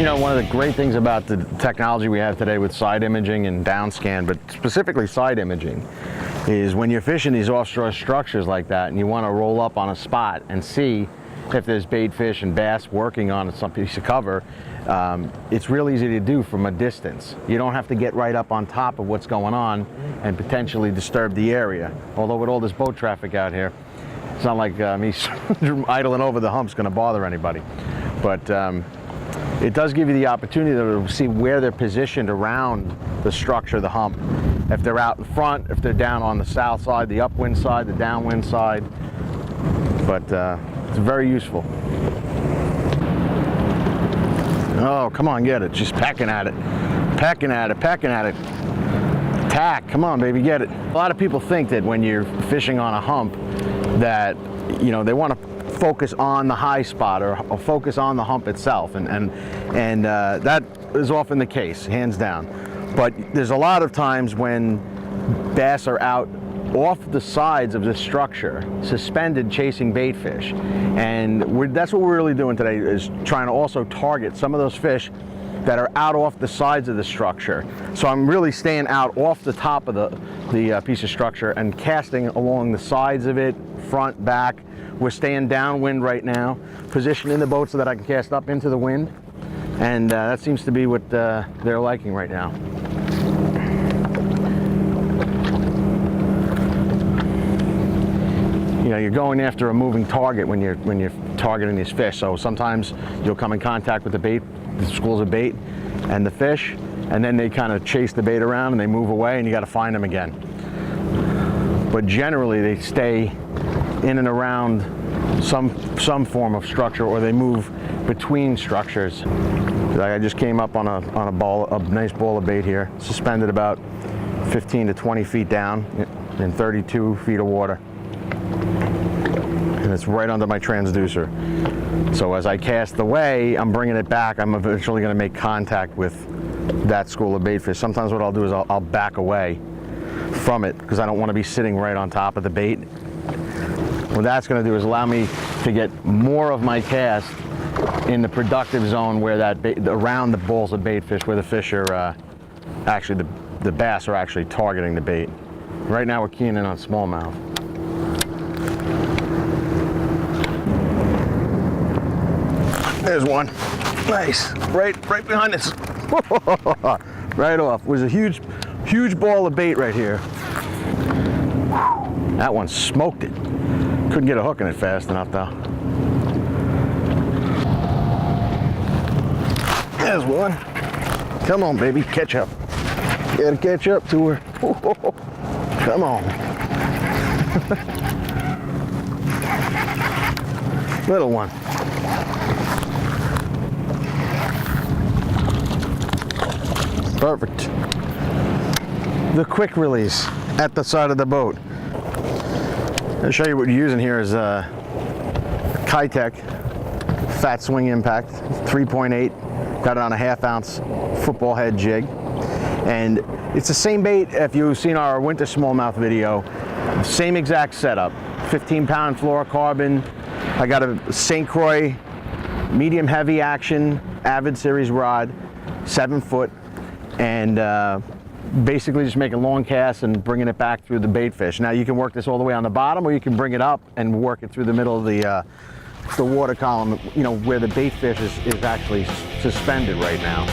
You know, one of the great things about the technology we have today with side imaging and down scan, but specifically side imaging, is when you're fishing these offshore structures like that and you want to roll up on a spot and see if there's bait fish and bass working on some piece of cover, it's real easy to do from a distance. You don't have to get right up on top of what's going on and potentially disturb the area. Although with all this boat traffic out here, it's not like me idling over the hump's going to bother anybody. But it does give you the opportunity to see where they're positioned around the structure of the hump. If they're out in front, if they're down on the south side, the upwind side, the downwind side. But it's very useful. Oh, come on, get it. Just pecking at it. Pecking at it, pecking at it. Tack, come on, baby, get it. A lot of people think that when you're fishing on a hump that, you know, they want to focus on the high spot or focus on the hump itself, and that is often the case, hands down. But there's a lot of times when bass are out off the sides of the structure, suspended, chasing bait fish, and that's what we're really doing today, is trying to also target some of those fish that are out off the sides of the structure. So I'm really staying out off the top of the piece of structure and casting along the sides of it, front, back. We're staying downwind right now, positioning the boat so that I can cast up into the wind, and that seems to be what they're liking right now. You know, you're going after a moving target when you're targeting these fish. So sometimes you'll come in contact with the bait, the schools of bait, and the fish, and then they kind of chase the bait around and they move away, and you got to find them again. But generally, they stay in and around some form of structure, or they move between structures. Like I just came up on a nice ball of bait here, suspended about 15 to 20 feet down in 32 feet of water. And it's right under my transducer. So as I cast away, I'm bringing it back. I'm eventually going to make contact with that school of bait fish. Sometimes what I'll do is I'll back away from it because I don't want to be sitting right on top of the bait. What that's going to do is allow me to get more of my cast in the productive zone where that bait, around the balls of bait fish, where the fish are actually, the bass are actually targeting the bait. Right now we're keying in on smallmouth. There's one. Nice. Right behind us. Right off. Was a huge ball of bait right here. That one smoked it. Couldn't get a hook in it fast enough though. There's one. Come on, baby, catch up. Gotta catch up to her. Come on. Little one. Perfect. The quick release at the side of the boat. I'll show you what you're using here is a Keitech fat swing impact, 3.8. Got it on a 1/2 ounce football head jig. And it's the same bait if you've seen our winter smallmouth video. Same exact setup. 15-pound fluorocarbon. I got a St. Croix medium heavy action Avid series rod, 7 foot. And basically just making long casts and bringing it back through the bait fish. Now you can work this all the way on the bottom, or you can bring it up and work it through the middle of the water column, you know, where the bait fish is actually suspended right now.